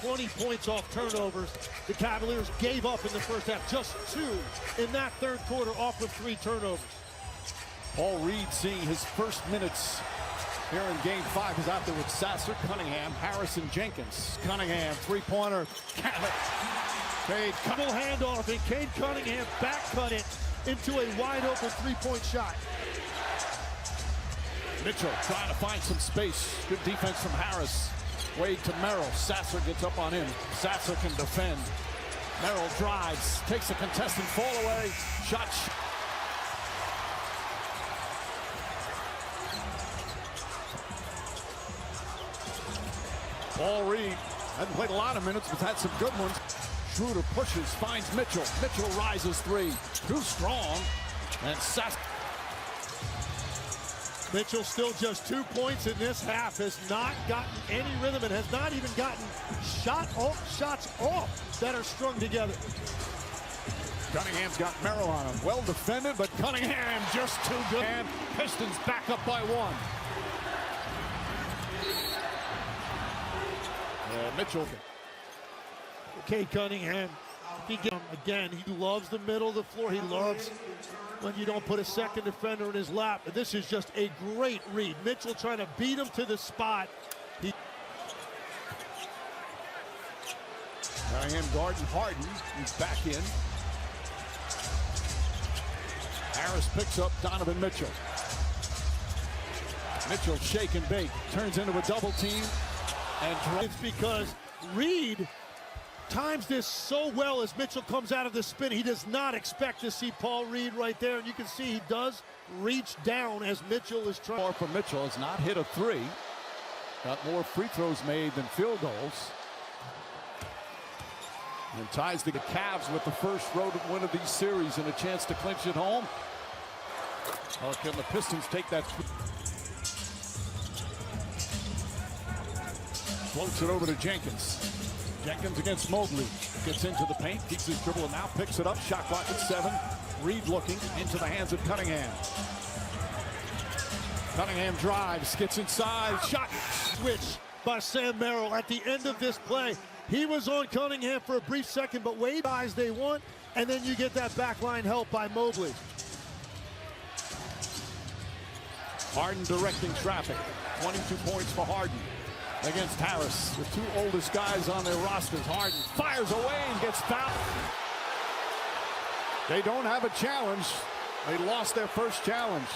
20 points off turnovers. The Cavaliers gave up in the first half, just 2 in that third quarter off of 3 turnovers. Paul Reed seeing his first minutes here in Game 5 is out there with Sasser, Cunningham, Harrison, Jenkins. Cunningham, three-pointer. Cade, couple handoff, and Cade Cunningham back cut it into a wide-open three-point shot. Mitchell trying to find some space. Good defense from Harris. Wade to Merrill. Sasser gets up on him. Sasser can defend. Merrill drives, takes a contested fall away. Shot. Paul Reed hasn't played a lot of minutes, but had some good ones. Schroeder pushes, finds Mitchell. Mitchell rises 3. Too strong. And Sasser. Mitchell still just 2 points in this half, has not gotten any rhythm and has not even gotten shots off that are strung together. Cunningham's got Merrill on him. Well defended, but Cunningham just too good. And Pistons back up by 1. Mitchell. Cade Cunningham, again, he loves the middle of the floor. He loves when you don't put a second defender in his lap. And this is just a great read. Mitchell trying to beat him to the spot. Cunningham guarding Harden. He's back in. Harris picks up Donovan Mitchell. Mitchell shake and bake. Turns into a double team. And it's because Reed times this so well as Mitchell comes out of the spin. He does not expect to see Paul Reed right there. And you can see he does reach down as Mitchell is trying. Far from Mitchell has not hit a 3. Got more free throws made than field goals. And ties the Cavs with the first road win of these series and a chance to clinch it home. Or can the Pistons take that? Floats it over to Jenkins. Jenkins against Mobley. Gets into the paint, keeps his dribble, and now picks it up. Shot clock at 7. Reed looking into the hands of Cunningham. Cunningham drives, gets inside, shot. Switch by Sam Merrill at the end of this play. He was on Cunningham for a brief second, but Wade eyes they want, and then you get that backline help by Mobley. Harden directing traffic. 22 points for Harden against Harris. The 2 oldest guys on their rosters. Harden fires away and gets fouled. They don't have a challenge. They lost their first challenge.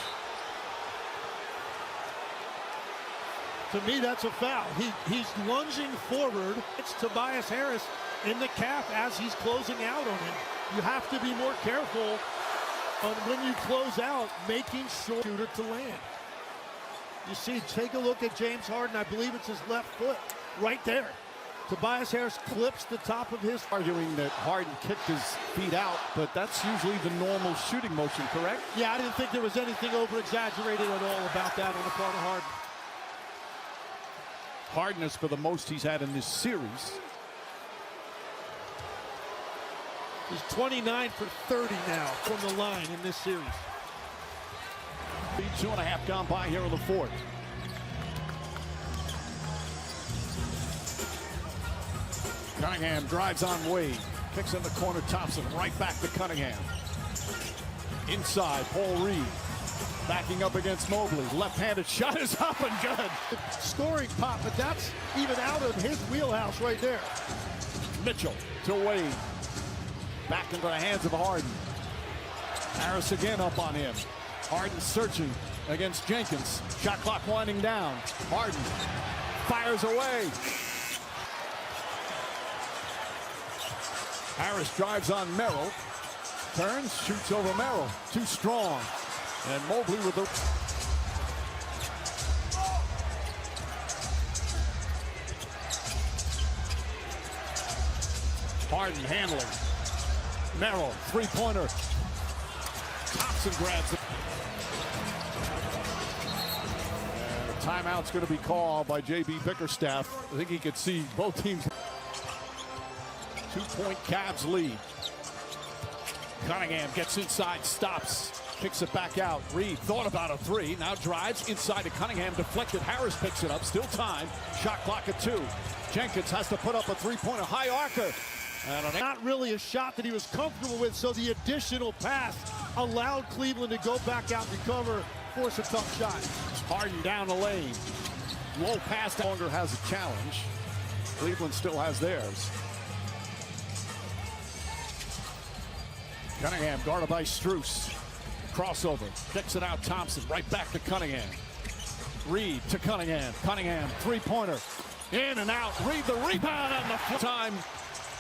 To me, that's a foul. He's lunging forward. It's Tobias Harris in the calf as he's closing out on him. You have to be more careful on when you close out, making sure shooter to land. You see, take a look at James Harden. I believe it's his left foot right there. Tobias Harris clips the top of his. Arguing that Harden kicked his feet out, but that's usually the normal shooting motion, correct? Yeah, I didn't think there was anything over-exaggerated at all about that on the part of Harden. Harden is for the most he's had in this series. He's 29 for 30 now from the line in this series. 2.5 gone by here in the 4th. Cunningham drives on Wade. Kicks in the corner, Thompson. Right back to Cunningham. Inside, Paul Reed. Backing up against Mobley. Left-handed shot is up and good. Scoring pop, but that's even out of his wheelhouse right there. Mitchell to Wade. Back into the hands of Harden. Harris again up on him. Harden searching against Jenkins. Shot clock winding down. Harden fires away. Harris drives on Merrill. Turns, shoots over Merrill. Too strong. And Mobley with the... Harden handling. Merrill, three-pointer. Thompson grabs it. And a timeout's going to be called by J.B. Bickerstaff. I think he could see both teams. 2-point Cavs lead. Cunningham gets inside, stops. kicks it back out. Reed thought about a three. Now drives inside to Cunningham. Deflected. Harris picks it up. Still time. Shot clock at 2. Jenkins has to put up a three-pointer. High archer. And Not really a shot that he was comfortable with, so the additional pass allowed Cleveland to go back out and recover, force a tough shot. Harden down the lane. Low pass. Longer has a challenge. Cleveland still has theirs. Cunningham guarded by Strus. Crossover. Kicks it out. Thompson right back to Cunningham. Reed to Cunningham. Cunningham three-pointer. In and out. Reed the rebound on the time.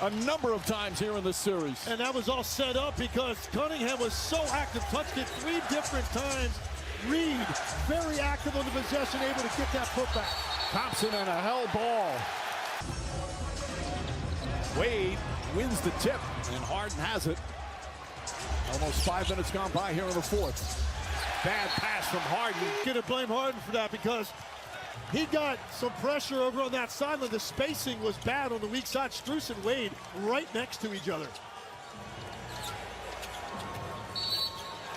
A number of times here in this series. And that was all set up because Cunningham was so active, touched it 3 different times. Reed, very active on the possession, able to get that putback. Thompson and a hell ball. Wade wins the tip, and Harden has it. Almost 5 minutes gone by here in the 4th. Bad pass from Harden. Gonna blame Harden for that because he got some pressure over on that sideline. The spacing was bad on the weak side. Strus and Wade right next to each other.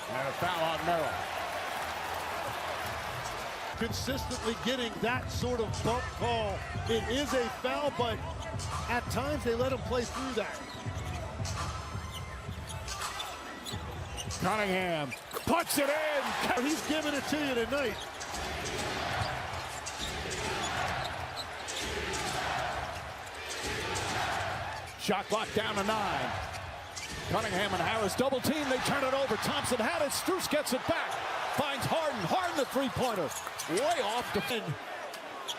And a foul on Merrill. Consistently getting that sort of bump call. It is a foul, but at times they let him play through that. Cunningham puts it in. He's giving it to you tonight. Shot clock down to 9. Cunningham and Harris double team. They turn it over. Thompson had it. Strus gets it back. Finds Harden. Harden the three-pointer. Way off the...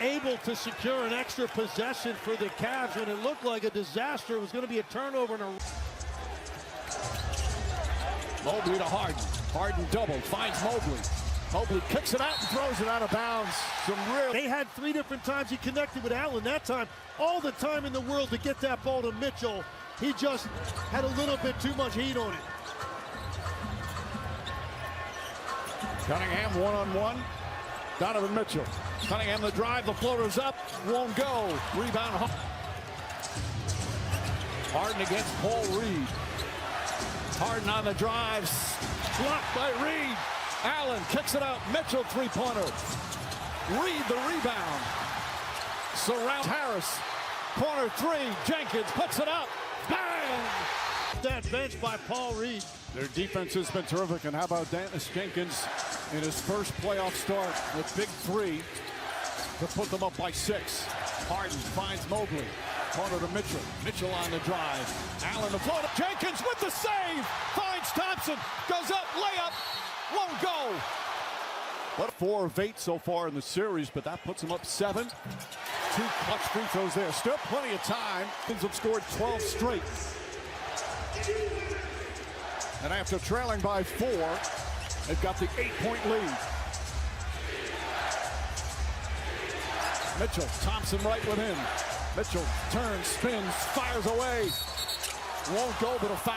Able to secure an extra possession for the Cavs when it looked like a disaster. It was going to be a turnover and a... Mobley to Harden. Harden doubled. Finds Mobley. Mobley kicks it out and throws it out of bounds. They had 3 different times he connected with Allen that time. All the time in the world to get that ball to Mitchell. He just had a little bit too much heat on it. Cunningham one-on-one. Donovan Mitchell. Cunningham the drive. The floater's up. Won't go. Rebound. Harden against Paul Reed. Harden on the drive. Blocked by Reed. Allen kicks it out. Mitchell three-pointer. Reed the rebound. Surround Harris. Corner 3. Jenkins puts it up. Bang! That bench by Paul Reed. Their defense has been terrific. And how about Dennis Jenkins in his first playoff start with big 3 to put them up by 6. Harden finds Mobley. Corner to Mitchell. Mitchell on the drive. Allen the float. Jenkins with the save. Finds Thompson. Goes up. Layup. Won't go. But 4 of 8 so far in the series, but that puts them up 7. 2 clutch free throws there. Still plenty of time. Kings have scored 12 straight. And after trailing by 4, they've got the 8-point lead. Mitchell, Thompson right with him. Mitchell turns, spins, fires away. Won't go, but a foul.